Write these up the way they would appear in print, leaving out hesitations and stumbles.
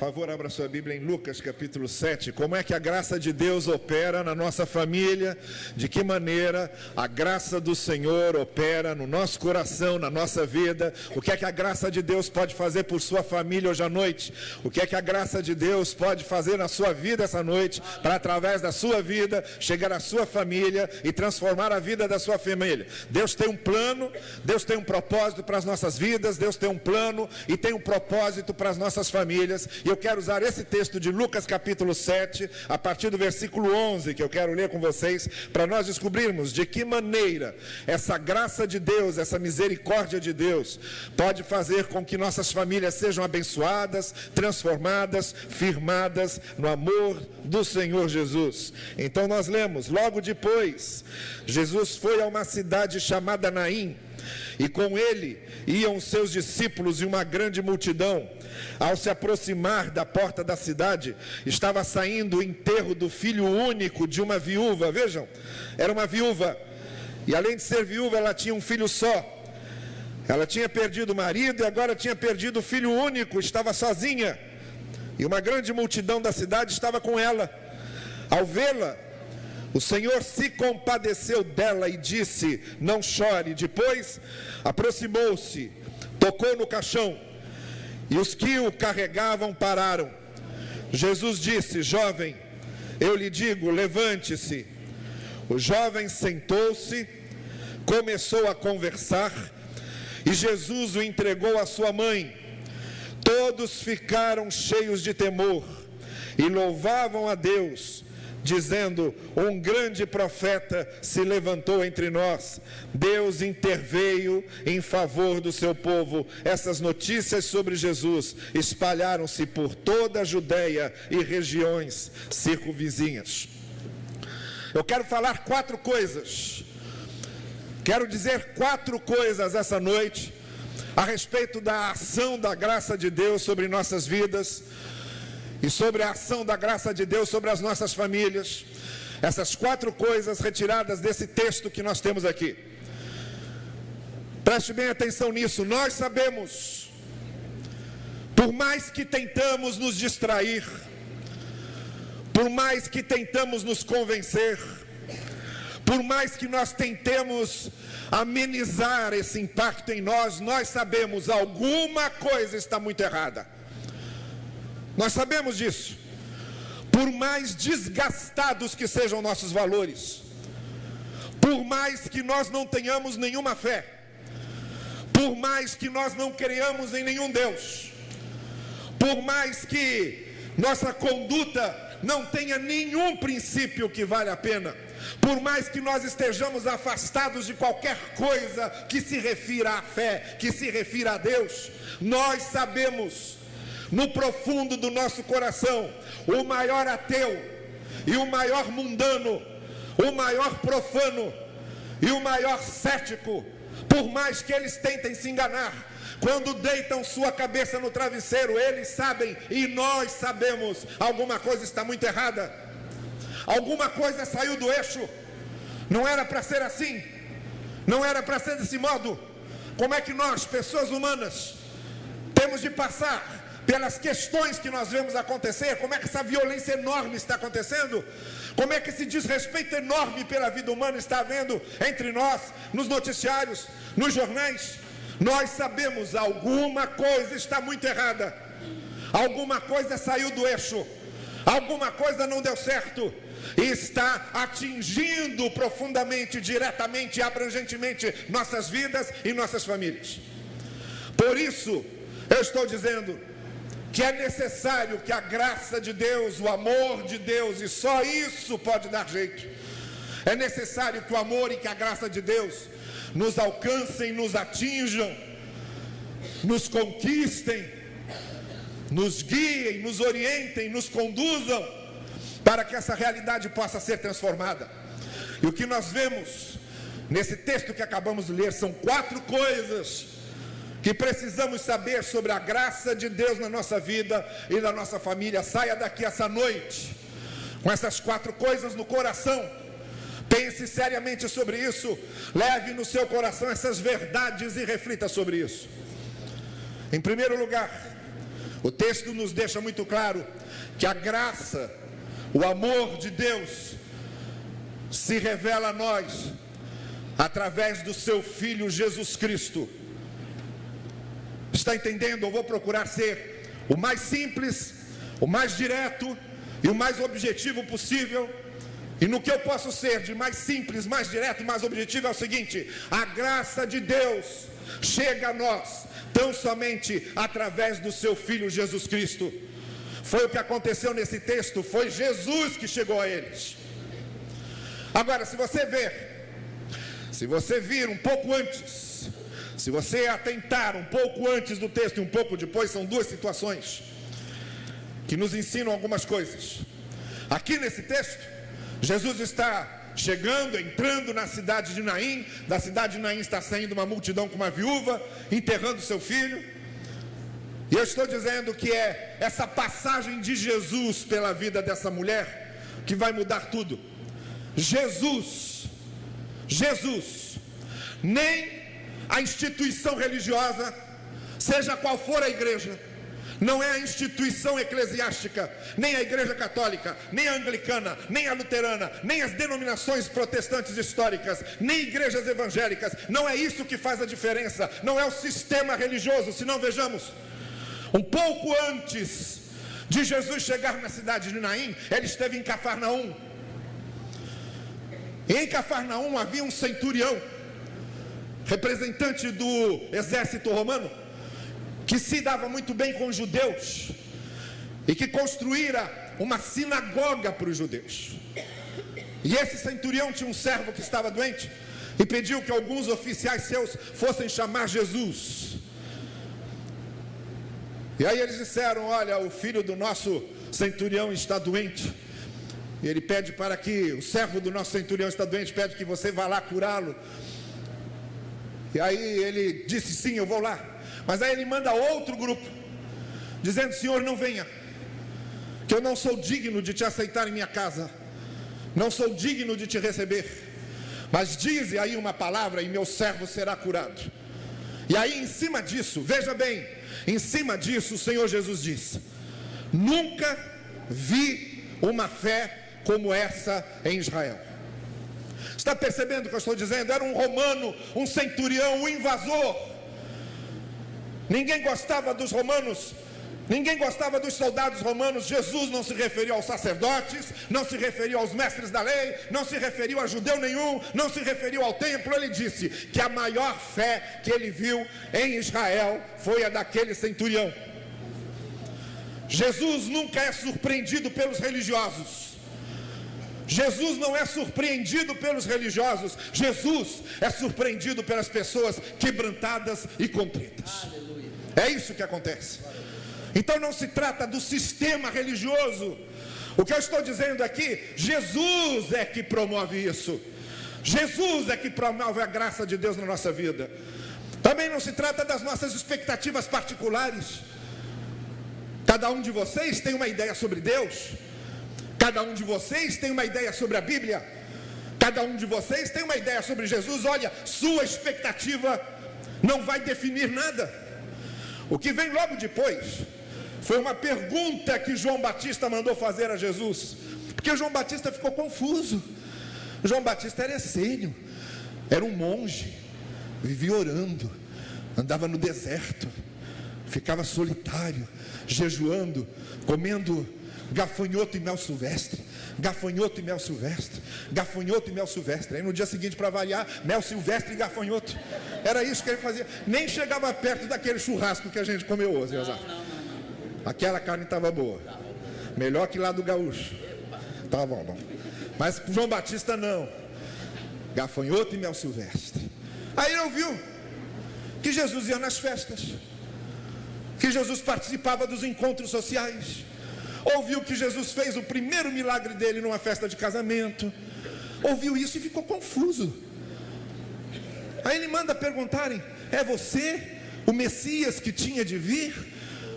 favor, abra sua Bíblia em Lucas capítulo 7. Como é que a graça de Deus opera na nossa família? De que maneira a graça do Senhor opera no nosso coração, na nossa vida? O que é que a graça de Deus pode fazer por sua família hoje à noite? O que é que a graça de Deus pode fazer na sua vida essa noite, para através da sua vida, chegar à sua família e transformar a vida da sua família? Deus tem um plano, Deus tem um propósito para as nossas vidas, Deus tem um plano e tem um propósito para as nossas famílias. E eu quero usar esse texto de Lucas capítulo 7, a partir do versículo 11, que eu quero ler com vocês, para nós descobrirmos de que maneira essa graça de Deus, essa misericórdia de Deus, pode fazer com que nossas famílias sejam abençoadas, transformadas, firmadas no amor do Senhor Jesus. Então nós lemos: logo depois, Jesus foi a uma cidade chamada Naim, e com ele iam seus discípulos e uma grande multidão. Ao se aproximar da porta da cidade, estava saindo o enterro do filho único de uma viúva. Vejam, era uma viúva, e além de ser viúva, ela tinha um filho só. Ela tinha perdido o marido e agora tinha perdido o filho único, estava sozinha, e uma grande multidão da cidade estava com ela. Ao vê-la, o Senhor se compadeceu dela e disse: não chore. Depois aproximou-se, tocou no caixão, e os que o carregavam pararam. Jesus disse: jovem, eu lhe digo, levante-se. O jovem sentou-se, começou a conversar, e Jesus o entregou à sua mãe. Todos ficaram cheios de temor e louvavam a Deus, dizendo: um grande profeta se levantou entre nós. Deus interveio em favor do seu povo. Essas notícias sobre Jesus espalharam-se por toda a Judeia e regiões circunvizinhas. Eu quero falar 4 coisas. Quero dizer 4 coisas essa noite a respeito da ação da graça de Deus sobre nossas vidas e sobre a ação da graça de Deus sobre as nossas famílias. Essas 4 coisas retiradas desse texto que nós temos aqui. Preste bem atenção nisso. Nós sabemos, por mais que tentamos nos distrair, por mais que tentamos nos convencer, por mais que nós tentemos amenizar esse impacto em nós, nós sabemos, alguma coisa está muito errada. Nós sabemos disso. Por mais desgastados que sejam nossos valores, por mais que nós não tenhamos nenhuma fé, por mais que nós não creiamos em nenhum Deus, por mais que nossa conduta não tenha nenhum princípio que vale a pena, por mais que nós estejamos afastados de qualquer coisa que se refira à fé, que se refira a Deus, nós sabemos, no profundo do nosso coração, o maior ateu e o maior mundano, o maior profano e o maior cético, por mais que eles tentem se enganar, quando deitam sua cabeça no travesseiro, eles sabem, e nós sabemos, alguma coisa está muito errada, alguma coisa saiu do eixo. Não era para ser assim, não era para ser desse modo. Como é que nós, pessoas humanas, temos de passar pelas questões que nós vemos acontecer? Como é que essa violência enorme está acontecendo? Como é que esse desrespeito enorme pela vida humana está havendo entre nós, nos noticiários, nos jornais? Nós sabemos, alguma coisa está muito errada, alguma coisa saiu do eixo, alguma coisa não deu certo, e está atingindo profundamente, diretamente, abrangentemente nossas vidas e nossas famílias. Por isso, eu estou dizendo que é necessário que a graça de Deus, o amor de Deus, e só isso pode dar jeito, é necessário que o amor e que a graça de Deus nos alcancem, nos atinjam, nos conquistem, nos guiem, nos orientem, nos conduzam, para que essa realidade possa ser transformada. E o que nós vemos nesse texto que acabamos de ler são 4 coisas que precisamos saber sobre a graça de Deus na nossa vida e na nossa família. Saia daqui essa noite com essas 4 coisas no coração. Pense seriamente sobre isso, leve no seu coração essas verdades e reflita sobre isso. Em primeiro lugar, O texto nos deixa muito claro que a graça, o amor de Deus se revela a nós através do seu Filho Jesus Cristo. Está entendendo? Eu vou procurar ser o mais simples, o mais direto e o mais objetivo possível. E no que eu posso ser de mais simples, mais direto e mais objetivo é o seguinte: a graça de Deus chega a nós tão somente através do seu Filho Jesus Cristo. Foi o que aconteceu nesse texto, foi Jesus que chegou a eles. Agora, se você vir um pouco antes, se você atentar um pouco antes do texto e um pouco depois, são duas situações que nos ensinam algumas coisas. Aqui nesse texto, Jesus está chegando, entrando na cidade de Naim. Da cidade de Naim está saindo uma multidão com uma viúva, enterrando seu filho. E eu estou dizendo que é essa passagem de Jesus pela vida dessa mulher que vai mudar tudo. Jesus, nem a instituição religiosa, seja qual for a igreja, não é a instituição eclesiástica, nem a igreja católica, nem a anglicana, nem a luterana, nem as denominações protestantes históricas, nem igrejas evangélicas, não é isso que faz a diferença, não é o sistema religioso. Se não, vejamos, um pouco antes de Jesus chegar na cidade de Naim, ele esteve em Cafarnaum. E em Cafarnaum havia um centurião, representante do exército romano, que se dava muito bem com os judeus e que construíra uma sinagoga para os judeus. E esse centurião tinha um servo que estava doente e pediu que alguns oficiais seus fossem chamar Jesus. E aí eles disseram: olha, o filho do nosso centurião está doente. E ele pede para que, o servo do nosso centurião está doente, pede que você vá lá curá-lo. E aí ele disse: sim, eu vou lá. Mas aí ele manda outro grupo, dizendo: senhor, não venha, que eu não sou digno de te aceitar em minha casa, não sou digno de te receber, mas dize aí uma palavra e meu servo será curado. E aí em cima disso, veja bem, em cima disso o Senhor Jesus diz: nunca vi uma fé como essa em Israel. Está percebendo o que eu estou dizendo? Era um romano, um centurião, um invasor. Ninguém gostava dos romanos, ninguém gostava dos soldados romanos. Jesus não se referiu aos sacerdotes, não se referiu aos mestres da lei, não se referiu a judeu nenhum, não se referiu ao templo. Ele disse que a maior fé que ele viu em Israel foi a daquele centurião. Jesus nunca é surpreendido pelos religiosos. Jesus não é surpreendido pelos religiosos. Jesus é surpreendido pelas pessoas quebrantadas e contritas. É isso que acontece. Então não se trata do sistema religioso. O que eu estou dizendo aqui, Jesus é que promove isso. Jesus é que promove a graça de Deus na nossa vida. Também não se trata das nossas expectativas particulares. Cada um de vocês tem uma ideia sobre Deus. Cada um de vocês tem uma ideia sobre a Bíblia. Cada um de vocês tem uma ideia sobre Jesus. Olha, sua expectativa não vai definir nada. O que vem logo depois foi uma pergunta que João Batista mandou fazer a Jesus, porque João Batista ficou confuso. João Batista era essênio, era um monge, vivia orando, andava no deserto, ficava solitário, jejuando, comendo gafanhoto e mel silvestre, gafanhoto e mel silvestre, gafanhoto e mel silvestre. Aí no dia seguinte, para variar, mel silvestre e gafanhoto. Era isso que ele fazia. Nem chegava perto daquele churrasco que a gente comeu hoje. Não. Aquela carne estava boa, melhor que lá do gaúcho. Tá bom. Mas João Batista não, gafanhoto e mel silvestre. Aí ele ouviu que Jesus ia nas festas, que Jesus participava dos encontros sociais. Ouviu que Jesus fez o primeiro milagre dele numa festa de casamento. Ouviu isso e ficou confuso. Aí ele manda perguntarem: é você o Messias que tinha de vir?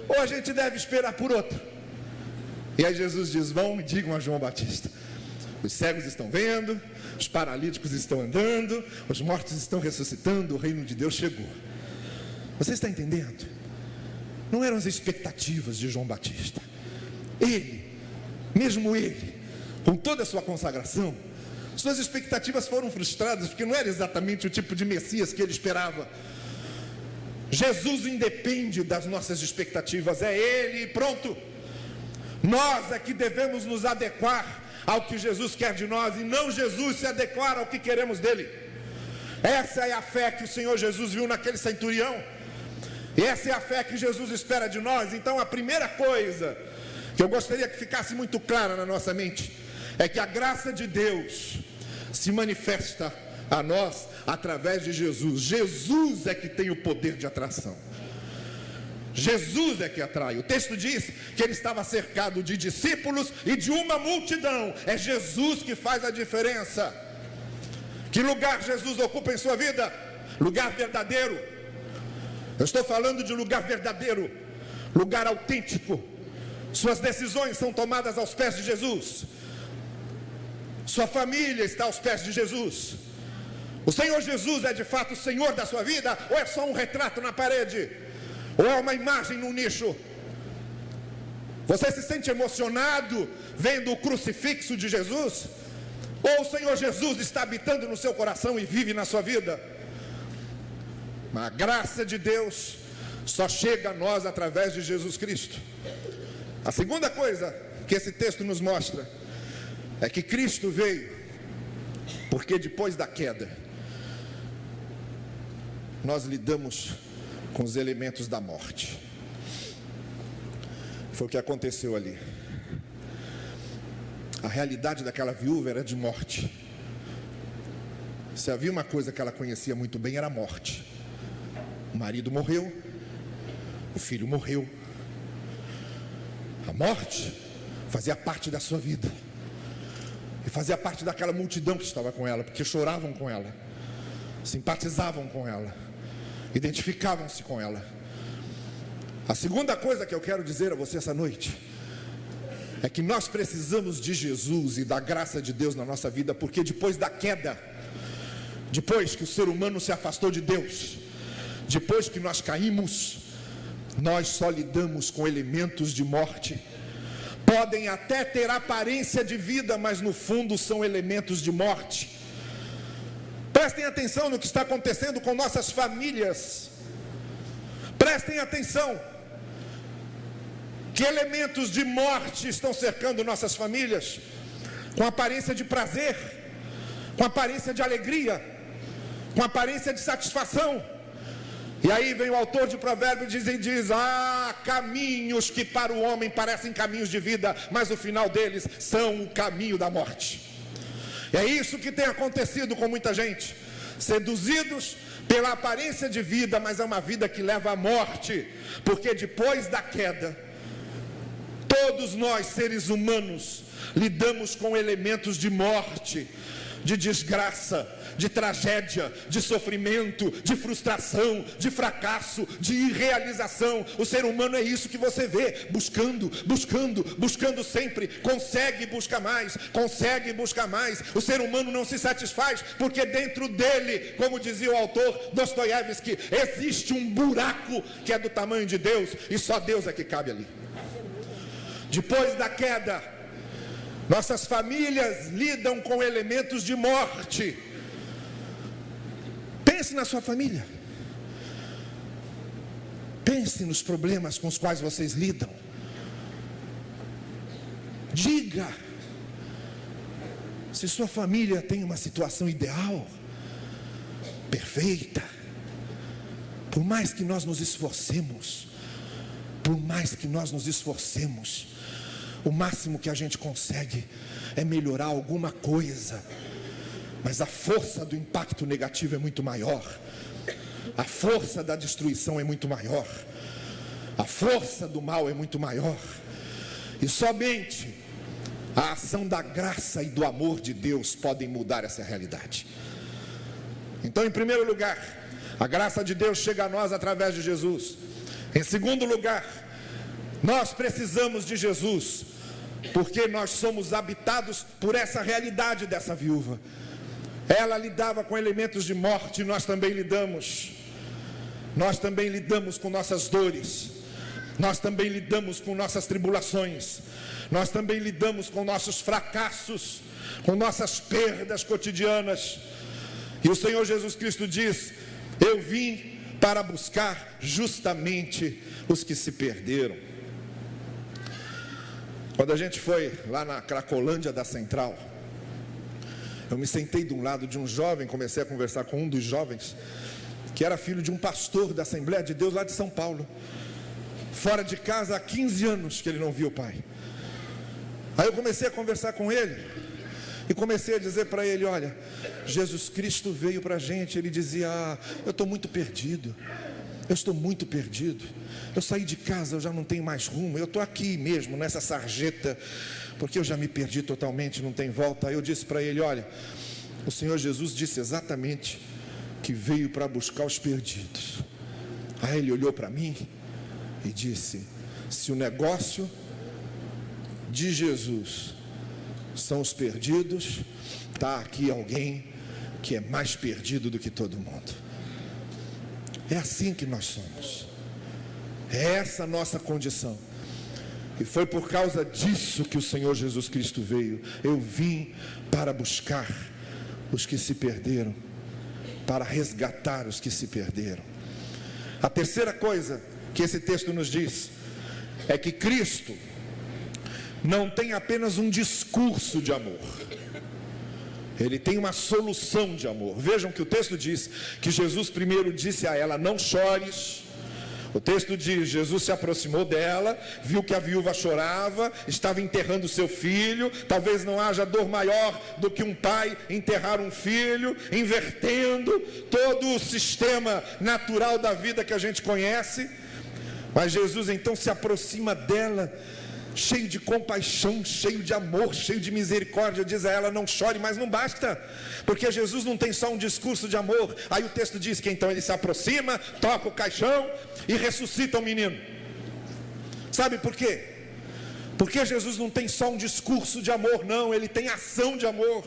Ou a gente deve esperar por outro? E aí Jesus diz: vão e digam a João Batista: os cegos estão vendo, os paralíticos estão andando, os mortos estão ressuscitando, o reino de Deus chegou. Você está entendendo? não eram as expectativas de João Batista. Ele, mesmo ele, com toda a sua consagração, suas expectativas foram frustradas, porque não era exatamente o tipo de Messias que ele esperava. Jesus independe das nossas expectativas, é Ele e pronto. Nós é que devemos nos adequar ao que Jesus quer de nós, e não Jesus se adequar ao que queremos dele. Essa é a fé que o Senhor Jesus viu naquele centurião, e essa é a fé que Jesus espera de nós. Então a primeira coisa que eu gostaria que ficasse muito clara na nossa mente é que a graça de Deus se manifesta a nós através de Jesus. Jesus é que tem o poder de atração. Jesus é que atrai. O texto diz que ele estava cercado de discípulos e de uma multidão. É Jesus que faz a diferença. Que lugar Jesus ocupa em sua vida? Lugar verdadeiro. Eu estou falando de lugar verdadeiro, lugar autêntico. Suas decisões são tomadas aos pés de Jesus. Sua família está aos pés de Jesus. O Senhor Jesus é de fato o Senhor da sua vida, ou é só um retrato na parede, ou é uma imagem no nicho? Você se sente emocionado vendo o crucifixo de Jesus? Ou o Senhor Jesus está habitando no seu coração e vive na sua vida? A graça de Deus só chega a nós através de Jesus Cristo. A segunda coisa que esse texto nos mostra é que Cristo veio porque depois da queda nós lidamos com os elementos da morte. Foi o que aconteceu ali. A realidade daquela viúva era de morte. Se havia uma coisa que ela conhecia muito bem, era a morte. O marido morreu, o filho morreu. A morte fazia parte da sua vida, e fazia parte daquela multidão que estava com ela, porque choravam com ela, simpatizavam com ela, identificavam-se com ela. A segunda coisa que eu quero dizer a você essa noite é que nós precisamos de Jesus e da graça de Deus na nossa vida, porque depois da queda, depois que o ser humano se afastou de Deus, depois que nós caímos, nós só lidamos com elementos de morte. Podem até ter aparência de vida, mas no fundo são elementos de morte. Prestem atenção no que está acontecendo com nossas famílias. Prestem atenção. Que elementos de morte estão cercando nossas famílias? Com aparência de prazer, com aparência de alegria, com aparência de satisfação. E aí vem o autor de Provérbios e diz: caminhos que para o homem parecem caminhos de vida, mas o final deles são o caminho da morte. É isso que tem acontecido com muita gente, seduzidos pela aparência de vida, mas é uma vida que leva à morte, porque depois da queda, todos nós seres humanos lidamos com elementos de morte, de desgraça, de tragédia, de sofrimento, de frustração, de fracasso, de irrealização. O ser humano é isso que você vê, buscando sempre, consegue buscar mais. O ser humano não se satisfaz, porque dentro dele, como dizia o autor Dostoiévski, existe um buraco que é do tamanho de Deus, e só Deus é que cabe ali. Depois da queda, nossas famílias lidam com elementos de morte. Pense na sua família. Pense nos problemas com os quais vocês lidam. Diga se sua família tem uma situação ideal, perfeita. Por mais que nós nos esforcemos, o máximo que a gente consegue é melhorar alguma coisa, mas a força do impacto negativo é muito maior, a força da destruição é muito maior, a força do mal é muito maior, e somente a ação da graça e do amor de Deus podem mudar essa realidade. Então, em primeiro lugar, a graça de Deus chega a nós através de Jesus. Em segundo lugar, nós precisamos de Jesus, porque nós somos habitados por essa realidade dessa viúva. Ela lidava com elementos de morte, nós também lidamos com nossas dores. nós também lidamos com nossas tribulações, nós também lidamos com nossos fracassos, com nossas perdas cotidianas. E o Senhor Jesus Cristo diz: eu vim para buscar justamente os que se perderam. Quando a gente foi lá na Cracolândia da Central, eu me sentei de um lado de um jovem, comecei a conversar com um dos jovens, que era filho de um pastor da Assembleia de Deus lá de São Paulo, fora de casa há 15 anos que ele não via o pai. Aí eu comecei a conversar com ele, e comecei a dizer para ele: olha, Jesus Cristo veio para a gente. Ele dizia: eu estou muito perdido, eu estou muito perdido, eu saí de casa, eu já não tenho mais rumo, eu estou aqui mesmo, nessa sarjeta, porque eu já me perdi totalmente, não tem volta. Aí eu disse para ele: olha, o Senhor Jesus disse exatamente que veio para buscar os perdidos. Aí ele olhou para mim e disse: se o negócio de Jesus são os perdidos, está aqui alguém que é mais perdido do que todo mundo. É assim que nós somos, é essa a nossa condição. E foi por causa disso que o Senhor Jesus Cristo veio. Eu vim para buscar os que se perderam, para resgatar os que se perderam. A terceira coisa que esse texto nos diz é que Cristo não tem apenas um discurso de amor, ele tem uma solução de amor. Vejam que o texto diz que Jesus primeiro disse a ela: não chores. O texto diz: Jesus se aproximou dela, viu que a viúva chorava, estava enterrando seu filho. Talvez não haja dor maior do que um pai enterrar um filho, invertendo todo o sistema natural da vida que a gente conhece. Mas Jesus então se aproxima dela, cheio de compaixão, cheio de amor, cheio de misericórdia, diz a ela: não chore. Mas não basta, porque Jesus não tem só um discurso de amor. Aí o texto diz que então ele se aproxima, toca o caixão e ressuscita o menino. Sabe por quê? Porque Jesus não tem só um discurso de amor, não, ele tem ação de amor.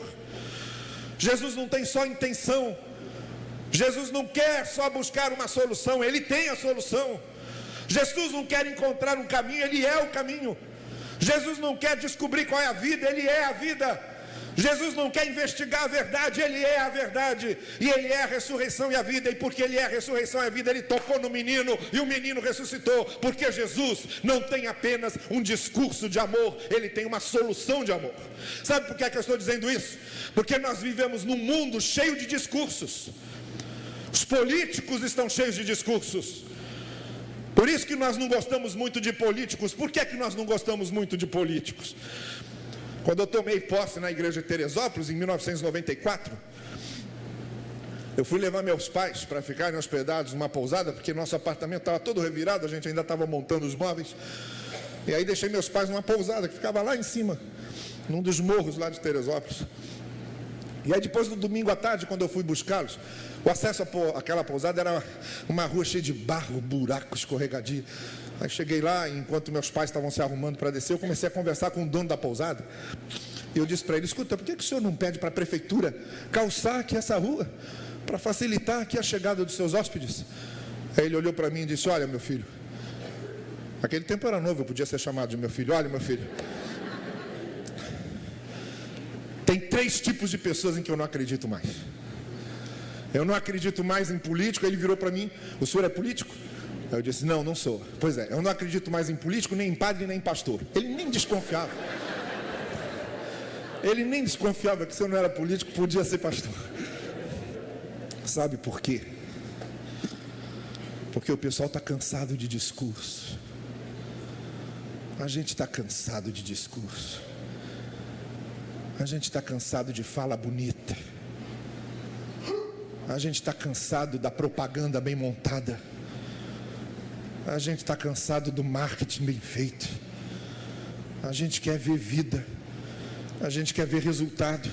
Jesus não tem só intenção, Jesus não quer só buscar uma solução, ele tem a solução. Jesus não quer encontrar um caminho, ele é o caminho. Jesus não quer descobrir qual é a vida, ele é a vida. Jesus não quer investigar a verdade, ele é a verdade. E ele é a ressurreição e a vida. E porque ele é a ressurreição e a vida, ele tocou no menino e o menino ressuscitou. Porque Jesus não tem apenas um discurso de amor, ele tem uma solução de amor. Sabe por que é que eu estou dizendo isso? Porque nós vivemos num mundo cheio de discursos. Os políticos estão cheios de discursos. Por isso que nós não gostamos muito de políticos. Por que é que nós não gostamos muito de políticos? Quando eu tomei posse na igreja de Teresópolis, em 1994, eu fui levar meus pais para ficarem hospedados numa pousada, porque nosso apartamento estava todo revirado, a gente ainda estava montando os móveis. E aí deixei meus pais numa pousada que ficava lá em cima, num dos morros lá de Teresópolis. E aí depois, no domingo à tarde, quando eu fui buscá-los, o acesso àquela pousada era uma rua cheia de barro, buraco, escorregadio. Aí cheguei lá, e enquanto meus pais estavam se arrumando para descer, eu comecei a conversar com o dono da pousada. E eu disse para ele: escuta, por que o senhor não pede para a prefeitura calçar aqui essa rua, para facilitar aqui a chegada dos seus hóspedes? Aí ele olhou para mim e disse: olha, meu filho, aquele tempo era novo, eu podia ser chamado de meu filho. Olha, meu filho, tem 3 tipos de pessoas em que eu não acredito mais. Eu não acredito mais em político. Ele virou para mim: o senhor é político? Aí eu disse: não, não sou. Pois é, eu não acredito mais em político, nem em padre, nem em pastor. Ele nem desconfiava. Ele nem desconfiava que se eu não era político, podia ser pastor. Sabe por quê? Porque o pessoal está cansado de discurso. A gente está cansado de discurso. A gente está cansado de fala bonita. A gente está cansado da propaganda bem montada. A gente está cansado do marketing bem feito. A gente quer ver vida. A gente quer ver resultado.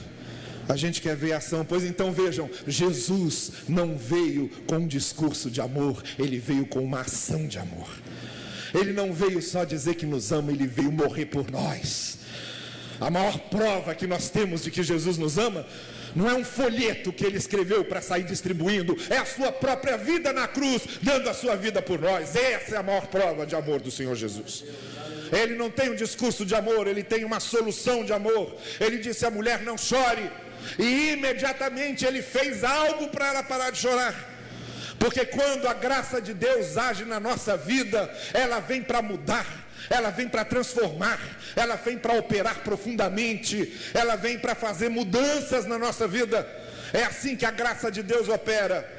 A gente quer ver ação. Pois então vejam, Jesus não veio com um discurso de amor, ele veio com uma ação de amor. Ele não veio só dizer que nos ama, ele veio morrer por nós. A maior prova que nós temos de que Jesus nos ama Não é um folheto que ele escreveu para sair distribuindo, é a sua própria vida na cruz, dando a sua vida por nós. Essa é a maior prova de amor do Senhor Jesus. Ele não tem um discurso de amor, ele tem uma solução de amor. Ele disse à mulher: não chore, e imediatamente ele fez algo para ela parar de chorar. Porque quando a graça de Deus age na nossa vida, ela vem para mudar, ela vem para transformar, ela vem para operar profundamente, ela vem para fazer mudanças na nossa vida. É assim que a graça de Deus opera.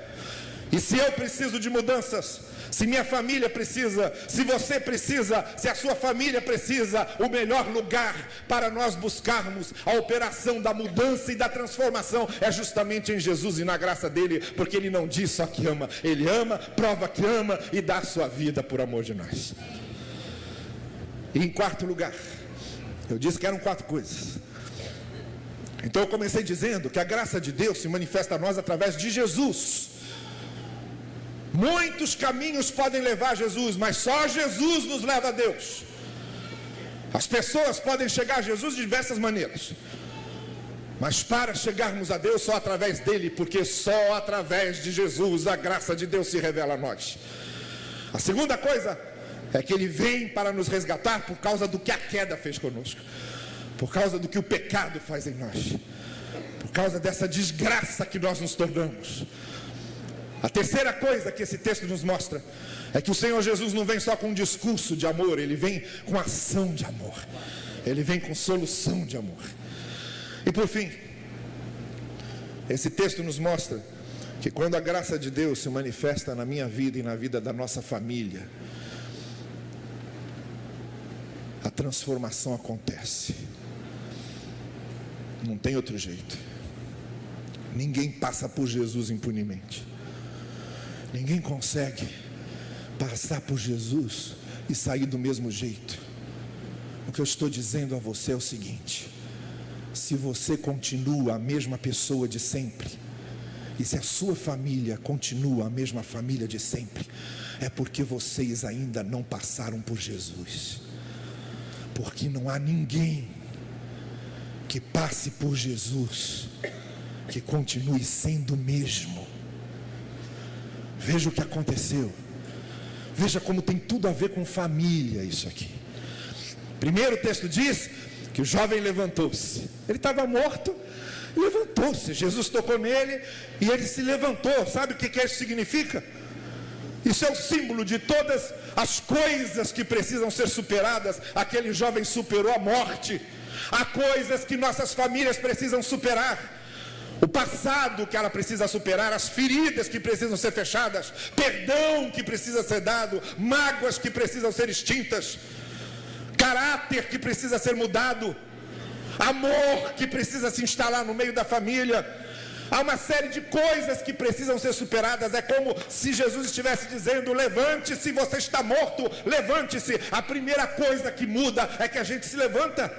E se eu preciso de mudanças, se minha família precisa, se você precisa, se a sua família precisa, o melhor lugar para nós buscarmos a operação da mudança e da transformação é justamente em Jesus e na graça dele, porque ele não diz só que ama, ele ama, prova que ama e dá a sua vida por amor de nós. E em quarto lugar, eu disse que eram 4 coisas. Então eu comecei dizendo que a graça de Deus se manifesta a nós através de Jesus. Muitos caminhos podem levar a Jesus, mas só Jesus nos leva a Deus. As pessoas podem chegar a Jesus de diversas maneiras, mas para chegarmos a Deus só através dele, porque só através de Jesus a graça de Deus se revela a nós. A segunda coisa é que ele vem para nos resgatar por causa do que a queda fez conosco, por causa do que o pecado faz em nós, por causa dessa desgraça que nós nos tornamos. A terceira coisa que esse texto nos mostra é que o Senhor Jesus não vem só com um discurso de amor, ele vem com ação de amor, ele vem com solução de amor. E por fim, esse texto nos mostra que quando a graça de Deus se manifesta na minha vida e na vida da nossa família, a transformação acontece. Não tem outro jeito. Ninguém passa por Jesus impunemente. Ninguém consegue passar por Jesus e sair do mesmo jeito. O que eu estou dizendo a você é o seguinte: se você continua a mesma pessoa de sempre, e se a sua família continua a mesma família de sempre, é porque vocês ainda não passaram por Jesus. Porque não há ninguém que passe por Jesus que continue sendo o mesmo. Veja o que aconteceu. Veja como tem tudo a ver com família isso aqui. Primeiro o texto diz que o jovem levantou-se. Ele estava morto, levantou-se. Jesus tocou nele e ele se levantou. Sabe o que isso significa? Isso é o símbolo de todas as coisas que precisam ser superadas. Aquele jovem superou a morte. Há coisas que nossas famílias precisam superar. O passado que ela precisa superar, as feridas que precisam ser fechadas, perdão que precisa ser dado, mágoas que precisam ser extintas, caráter que precisa ser mudado, amor que precisa se instalar no meio da família. Há uma série de coisas que precisam ser superadas. É como se Jesus estivesse dizendo: levante-se, você está morto, levante-se. A primeira coisa que muda é que a gente se levanta.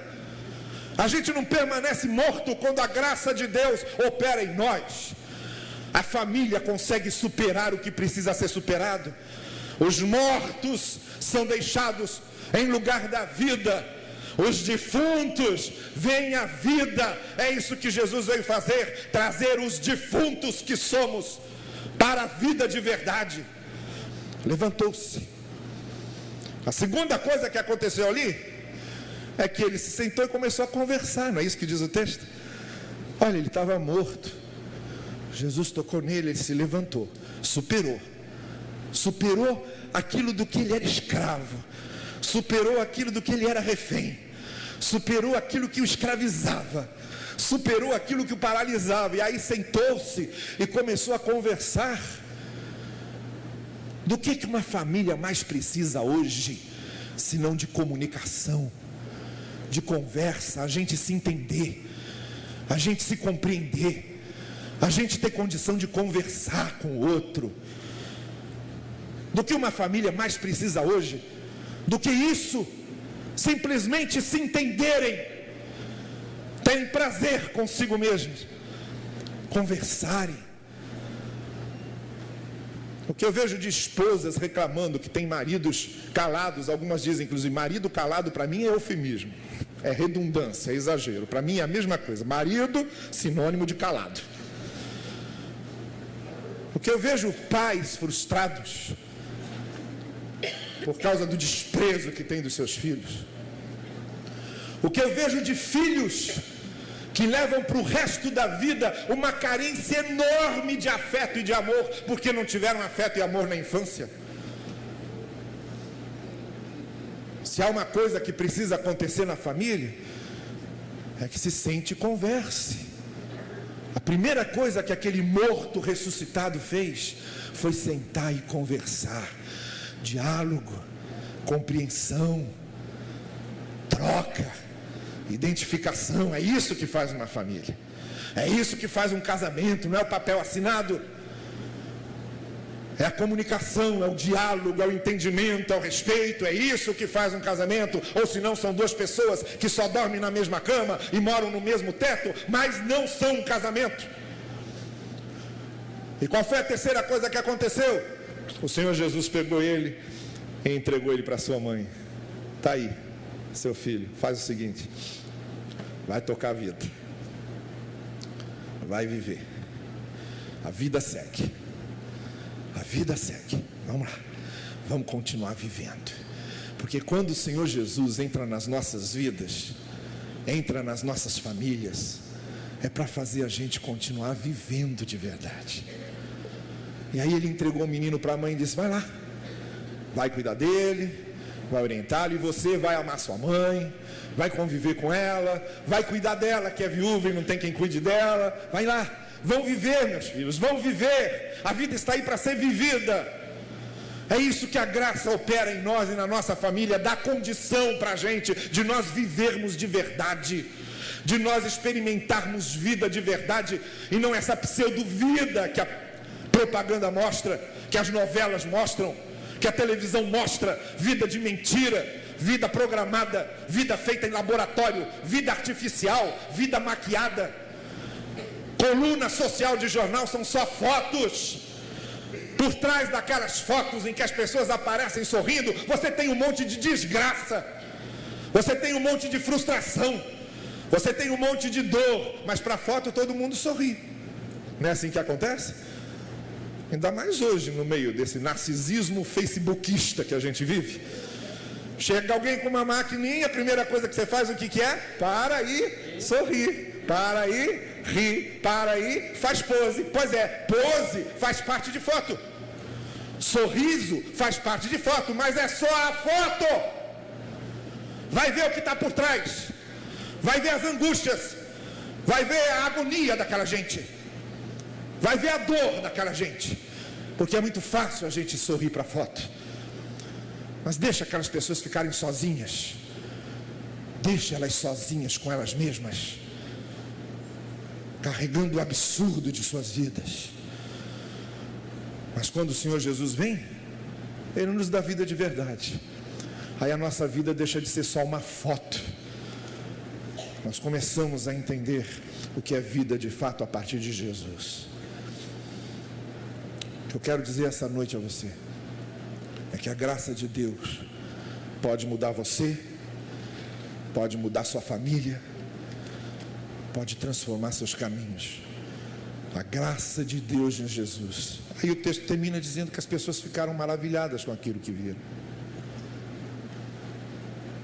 A gente não permanece morto quando a graça de Deus opera em nós. A família consegue superar o que precisa ser superado. Os mortos são deixados em lugar da vida. Os defuntos vêm à vida. É isso que Jesus veio fazer, trazer os defuntos que somos para a vida de verdade. Levantou-se. A segunda coisa que aconteceu ali é que ele se sentou e começou a conversar. Não é isso que diz o texto? Olha, ele estava morto. Jesus tocou nele, ele se levantou, superou aquilo do que ele era escravo, superou aquilo do que ele era refém, superou aquilo que o escravizava, superou aquilo que o paralisava. E aí sentou-se e começou a conversar. Do que uma família mais precisa hoje, senão de comunicação, de conversa, a gente se entender, a gente se compreender, a gente ter condição de conversar com o outro. Do que uma família mais precisa hoje, do que isso, simplesmente se entenderem, terem prazer consigo mesmos, conversarem. O que eu vejo de esposas reclamando que tem maridos calados, algumas dizem inclusive, marido calado para mim é eufemismo. é redundância, é exagero. Para mim é a mesma coisa. Marido, sinônimo de calado. Porque eu vejo pais frustrados por causa do desprezo que tem dos seus filhos. O que eu vejo de filhos que levam para o resto da vida uma carência enorme de afeto e de amor, porque não tiveram afeto e amor na infância. Se há uma coisa que precisa acontecer na família, é que se sente e converse. A primeira coisa que aquele morto ressuscitado fez foi sentar e conversar. Diálogo, compreensão, troca, identificação. É isso que faz uma família. É isso que faz um casamento. Não é o papel assinado. É a comunicação, é o diálogo, é o entendimento, é o respeito. É isso que faz um casamento. Ou senão são duas pessoas que só dormem na mesma cama e moram no mesmo teto, mas não são um casamento. E qual foi a terceira coisa que aconteceu? O Senhor Jesus pegou ele e entregou ele para sua mãe. Está aí, seu filho, faz o seguinte: vai tocar a vida, vai viver, a vida segue, a vida segue, vamos lá, vamos continuar vivendo. Porque quando o Senhor Jesus entra nas nossas vidas, entra nas nossas famílias, é para fazer a gente continuar vivendo de verdade. E aí ele entregou o menino para a mãe e disse: vai lá, vai cuidar dele, vai orientá-lo, e você vai amar sua mãe, vai conviver com ela, vai cuidar dela, que é viúva e não tem quem cuide dela. Vai lá, vão viver, meus filhos, vão viver. A vida está aí para ser vivida. É isso que a graça opera em nós e na nossa família, dá condição para a gente de nós vivermos de verdade, de nós experimentarmos vida de verdade, e não essa pseudo-vida que a propaganda mostra, que as novelas mostram, que a televisão mostra. Vida de mentira, vida programada, vida feita em laboratório, vida artificial, vida maquiada. Coluna social de jornal são só fotos. Por trás daquelas fotos em que as pessoas aparecem sorrindo, você tem um monte de desgraça, você tem um monte de frustração, você tem um monte de dor, mas para a foto todo mundo sorri. Não é assim que acontece? Ainda mais hoje, no meio desse narcisismo facebookista que a gente vive. Chega alguém com uma maquininha, a primeira coisa que você faz, o que é? Para aí, sorri. Para aí, ri. Para aí, faz pose. Pois é, pose faz parte de foto. Sorriso faz parte de foto, mas é só a foto. Vai ver o que está por trás. Vai ver as angústias. Vai ver a agonia daquela gente. Vai ver a dor daquela gente. Porque é muito fácil a gente sorrir para a foto. Mas deixa aquelas pessoas ficarem sozinhas. Deixa elas sozinhas com elas mesmas, carregando o absurdo de suas vidas. Mas quando o Senhor Jesus vem, Ele nos dá vida de verdade. Aí a nossa vida deixa de ser só uma foto. Nós começamos a entender o que é vida de fato a partir de Jesus. O que eu quero dizer essa noite a você é que a graça de Deus pode mudar você, pode mudar sua família, pode transformar seus caminhos. A graça de Deus em Jesus. Aí o texto termina dizendo que as pessoas ficaram maravilhadas com aquilo que viram,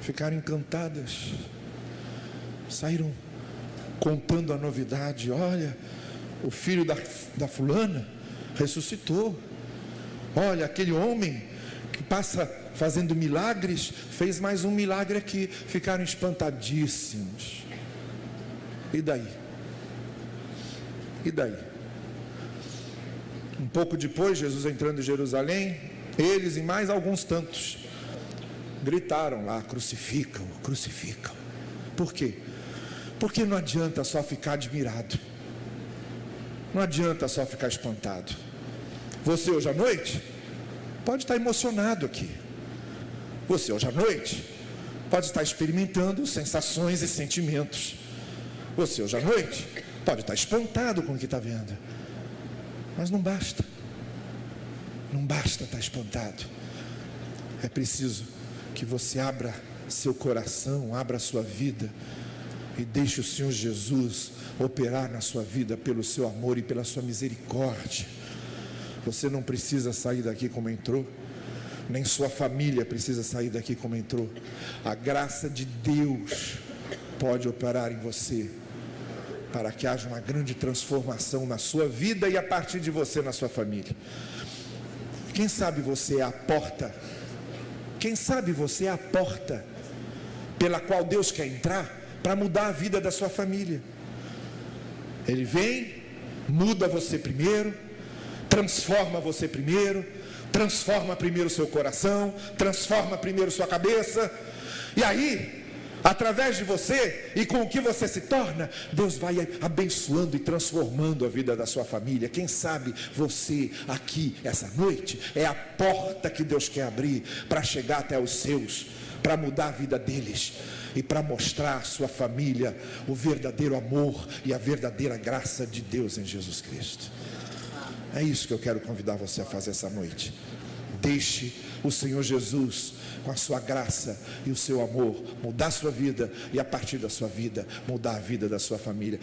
ficaram encantadas, saíram contando a novidade. Olha, o filho da fulana ressuscitou. Olha, aquele homem que passa fazendo milagres, fez mais um milagre aqui. Ficaram espantadíssimos. E daí? E daí? Um pouco depois, Jesus entrando em Jerusalém, eles e mais alguns tantos gritaram lá: crucificam, crucificam. Por quê? Porque não adianta só ficar admirado, não adianta só ficar espantado. Você hoje à noite pode estar emocionado aqui. Você hoje à noite pode estar experimentando sensações e sentimentos. Você hoje à noite pode estar espantado com o que está vendo. Mas não basta. Não basta estar espantado. É preciso que você abra seu coração, abra a sua vida e deixe o Senhor Jesus operar na sua vida pelo seu amor e pela sua misericórdia. Você não precisa sair daqui como entrou, nem sua família precisa sair daqui como entrou. A graça de Deus pode operar em você, para que haja uma grande transformação na sua vida e a partir de você na sua família. Quem sabe você é a porta? Quem sabe você é a porta pela qual Deus quer entrar para mudar a vida da sua família. Ele vem, muda você primeiro, transforma você primeiro, transforma primeiro seu coração, transforma primeiro sua cabeça, e aí, através de você e com o que você se torna, Deus vai abençoando e transformando a vida da sua família. Quem sabe você aqui essa noite é a porta que Deus quer abrir para chegar até os seus, para mudar a vida deles e para mostrar à sua família o verdadeiro amor e a verdadeira graça de Deus em Jesus Cristo. É isso que eu quero convidar você a fazer essa noite. Deixe o Senhor Jesus, com a sua graça e o seu amor, mudar a sua vida e a partir da sua vida, mudar a vida da sua família.